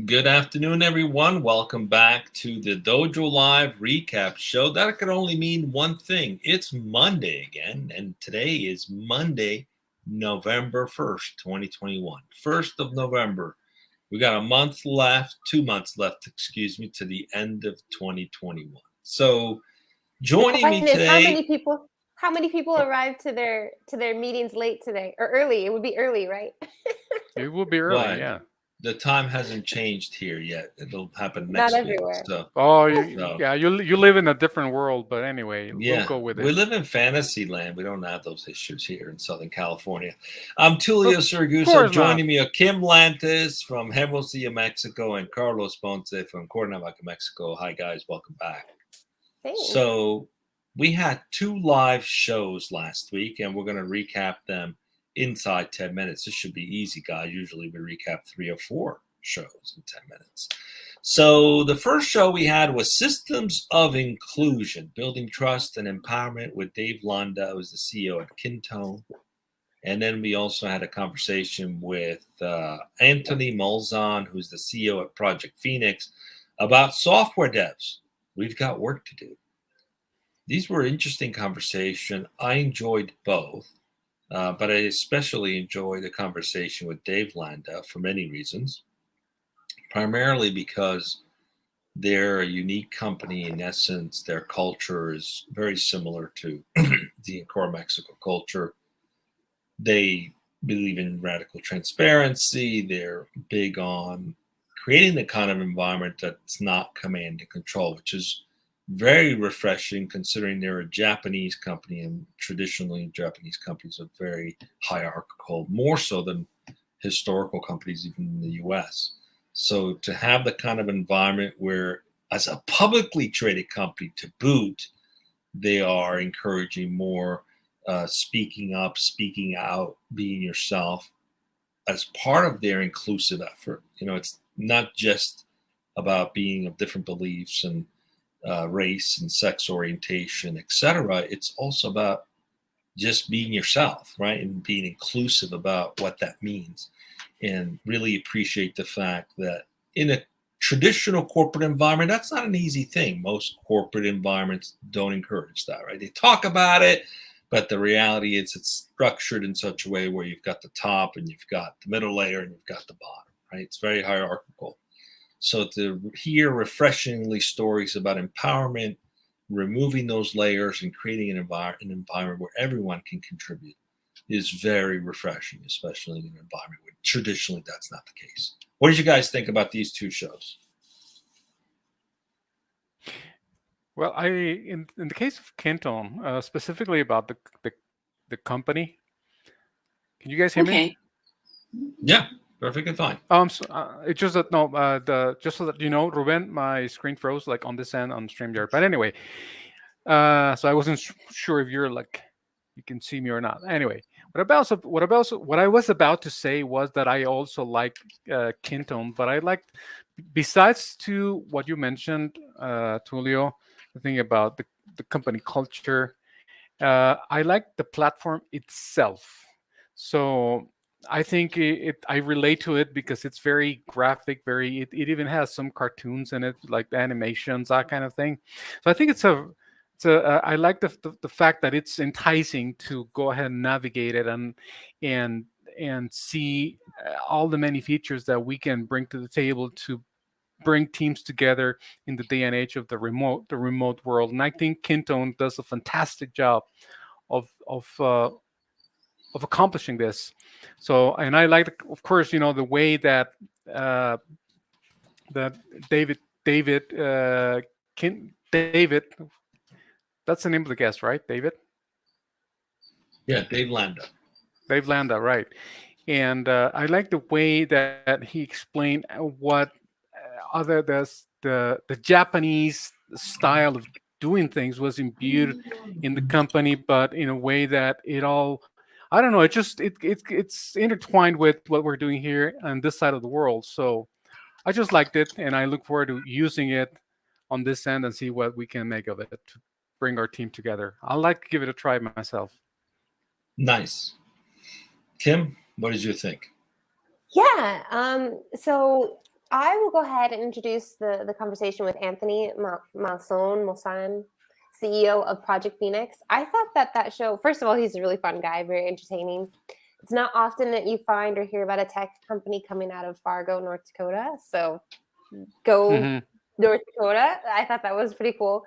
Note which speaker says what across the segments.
Speaker 1: Good afternoon, everyone. Welcome back to the Dojo Live recap show. That could only mean one thing. It's Monday again, and today is Monday, November 1st, 2021. 1st of November. We got a month left, 2 months left, excuse me, to the end of 2021. So joining me today.
Speaker 2: How many people arrived to their meetings late today or early? It would be early, right?
Speaker 3: It will be early, yeah.
Speaker 1: The time hasn't changed here yet. It'll happen next
Speaker 2: Not
Speaker 1: week.
Speaker 2: everywhere.
Speaker 1: So.
Speaker 3: You live in a different world, but anyway, we'll go with it.
Speaker 1: We live in fantasy land. We don't have those issues here in Southern California. I'm Tulio Siragusa. Joining me are Kim Lantis from Hermosillo, Mexico, and Carlos Ponce from Cuernavaca, Mexico. Hi, guys. Welcome back.
Speaker 2: Thanks.
Speaker 1: So we had 2 live shows last week, and we're going to recap them inside 10 minutes. This should be easy, guys. Usually we recap 3 or 4 shows in 10 minutes. So the first show we had was Systems of Inclusion, Building Trust and Empowerment with Dave Landa, who is the CEO at Kintone. And then we also had a conversation with Anthony Molzahn, who's the CEO at Project Phoenix, about software devs. We've got work to do. These were interesting conversations. I enjoyed both. But I especially enjoyed the conversation with Dave Landa for many reasons, primarily because they're a unique company. In essence, their culture is very similar to the core Mexico culture. They believe in radical transparency. They're big on creating the kind of environment that's not command and control, which is very refreshing considering they're a Japanese company, and traditionally Japanese companies are very hierarchical, more so than historical companies even in the US. So to have the kind of environment where, as a publicly traded company to boot, they are encouraging more speaking up, speaking out, being yourself as part of their inclusive effort. You know, it's not just about being of different beliefs and race and sex orientation, etc. It's also about just being yourself, right? And being inclusive about what that means. And really appreciate the fact that in a traditional corporate environment, that's not an easy thing. Most corporate environments don't encourage that, right? They talk about it, but the reality is it's structured in such a way where you've got the top and you've got the middle layer and you've got the bottom, right? It's very hierarchical. So to hear refreshingly stories about empowerment, removing those layers and creating an environment where everyone can contribute is very refreshing, especially in an environment where traditionally that's not the case. What did you guys think about these 2 shows?
Speaker 3: Well, in the case of Kintone, specifically about the company, can you guys hear me?
Speaker 1: Yeah. Perfectly fine.
Speaker 3: It's just that just so that you know, Ruben, my screen froze like on this end on StreamYard. But anyway, so I wasn't sure if you can see me or not. Anyway, what I was about to say was that I also like Kintone, but I liked, besides to what you mentioned, Tulio, the thing about the company culture, I like the platform itself. So I think I relate to it because it's very graphic, it even has some cartoons in it, like the animations, that kind of thing. So I think I like the fact that it's enticing to go ahead and navigate it and see all the many features that we can bring to the table to bring teams together in the day and age of the remote world. And I think Kintone does a fantastic job of accomplishing this. So, and I like, of course, the way that David, that's the name of the guest, right? David?
Speaker 1: Yeah, Dave Landa.
Speaker 3: Dave Landa, right. And I like the way that he explained what the Japanese style of doing things was imbued in the company, but in a way that it all, I don't know, it's intertwined with what we're doing here on this side of the world. So I just liked it, and I look forward to using it on this end and see what we can make of it to bring our team together. I'd like to give it a try myself.
Speaker 1: Nice. Kim, what did you think?
Speaker 2: Yeah. So I will go ahead and introduce the conversation with Anthony Molzahn, CEO of Project Phoenix. I thought that show, first of all, he's a really fun guy, very entertaining. It's not often that you find or hear about a tech company coming out of Fargo, North Dakota. So go North Dakota. I thought that was pretty cool.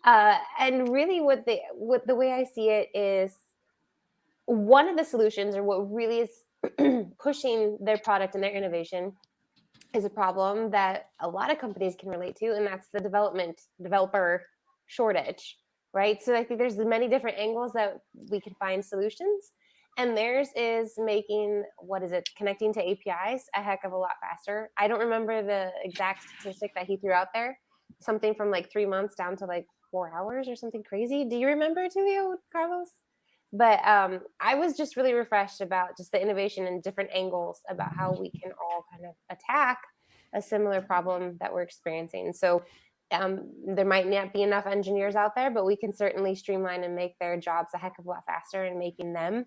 Speaker 2: And really what the way I see it is one of the solutions, or what really is pushing their product and their innovation, is a problem that a lot of companies can relate to, and that's the developer shortage, right? So I think there's many different angles that we can find solutions, and theirs is making, connecting to APIs a heck of a lot faster. I don't remember the exact statistic that he threw out there, something from like 3 months down to like 4 hours or something crazy. Do you remember, Tulio, Carlos? But I was just really refreshed about just the innovation and different angles about how we can all kind of attack a similar problem that we're experiencing. So there might not be enough engineers out there, but we can certainly streamline and make their jobs a heck of a lot faster and making them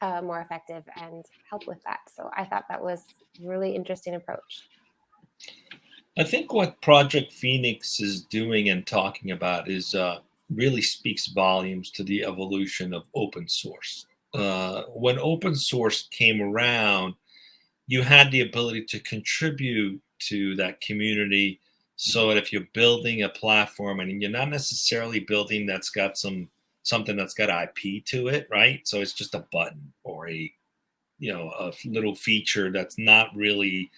Speaker 2: more effective and help with that. So I thought that was a really interesting approach.
Speaker 1: I think what Project Phoenix is doing and talking about is really speaks volumes to the evolution of open source. When open source came around, you had the ability to contribute to that community, so that if you're building a platform and you're not necessarily building that's got something that's got IP to it, right? So it's just a button or a little feature that's not really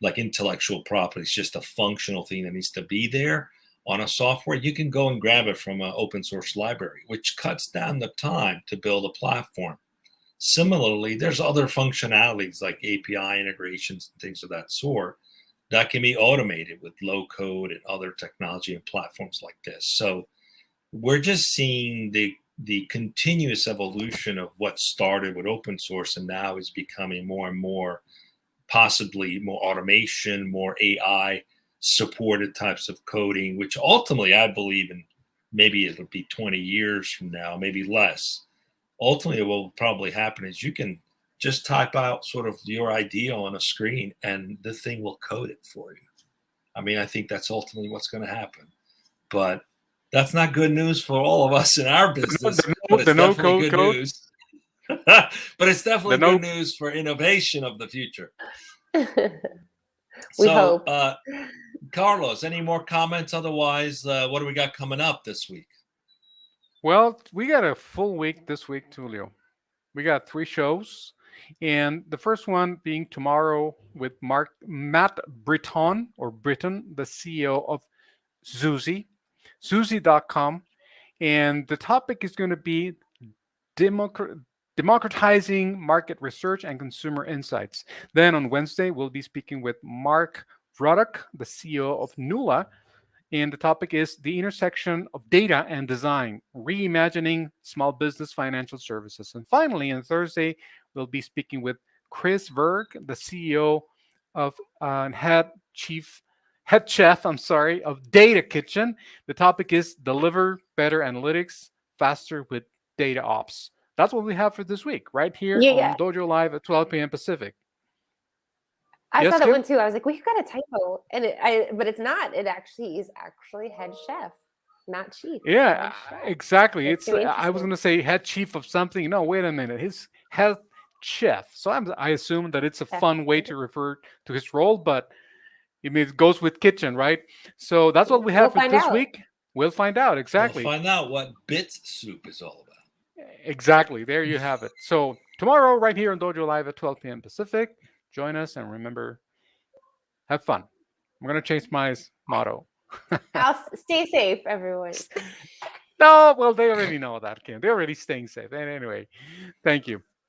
Speaker 1: like intellectual property. It's just a functional thing that needs to be there on a software. You can go and grab it from an open source library, which cuts down the time to build a platform. Similarly, there's other functionalities like API integrations and things of that sort that can be automated with low code and other technology and platforms like this. So we're just seeing the continuous evolution of what started with open source and now is becoming more and more, possibly more automation, more AI supported types of coding, which ultimately I believe in, maybe it'll be 20 years from now, maybe less. Ultimately, what will probably happen is you can just type out sort of your idea on a screen and the thing will code it for you. I mean, I think that's ultimately what's going to happen. But that's not good news for all of us in our business. But it's definitely good news. But it's definitely good news for innovation of the future.
Speaker 2: We hope.
Speaker 1: Carlos, any more comments? Otherwise, what do we got coming up this week?
Speaker 3: Well, we got a full week this week, Tulio. We got 3 shows, and the first one being tomorrow with Matt Britton, the CEO of Zuzi.com, and the topic is going to be democratizing market research and consumer insights. Then on Wednesday, we'll be speaking with Mark Ruddock, the CEO of Nula, and the topic is the intersection of data and design, reimagining small business financial services. And finally, on Thursday, we'll be speaking with Chris Berg, the CEO of head chef of Data Kitchen. The topic is deliver better analytics faster with data ops. That's what we have for this week, right here on Dojo Live at 12 p.m. Pacific.
Speaker 2: I saw that one too. I was like, we've got a typo, but it's not. It actually is head chef, not chief.
Speaker 3: Yeah, exactly. I was going to say head chief of something. No, wait a minute. His head chef. So I assume that it's a fun way to refer to his role, but it goes with kitchen, right? So that's what we have for this week. We'll find out. Exactly.
Speaker 1: We'll find out what Bits Soup is all about.
Speaker 3: Exactly. There you have it. So tomorrow, right here on Dojo Live at 12 p.m. Pacific. Join us and remember, have fun. I'm going to change my motto.
Speaker 2: Stay safe, everyone.
Speaker 3: No, well, they already know that, Kim. They're already staying safe. Anyway, thank you.